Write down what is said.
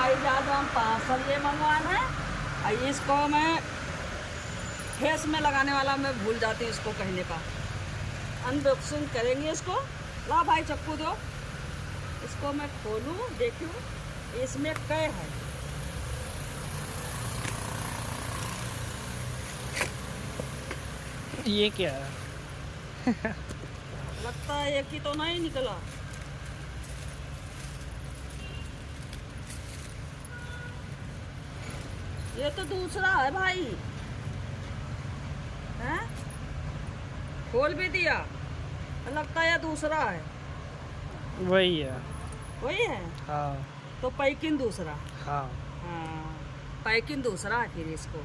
भाई ज़्यादा हम पार्सल ये मंगवाना है। और इसको मैं फेस में लगाने वाला मैं भूल जाती हूँ इसको कहने का। अनबॉक्सिंग करेंगे इसको। ला भाई चक्कू दो, इसको मैं खोलूँ देखूँ इसमें क्या है। ये क्या है? लगता है एक ही तो नहीं निकला। ये तो दूसरा है भाई। हैं? खोल भी दिया, लगता है ये दूसरा है। वही है। वही है हाँ तो पैकिंग दूसरा। हाँ। हाँ पैकिंग दूसरा है फिर इसको।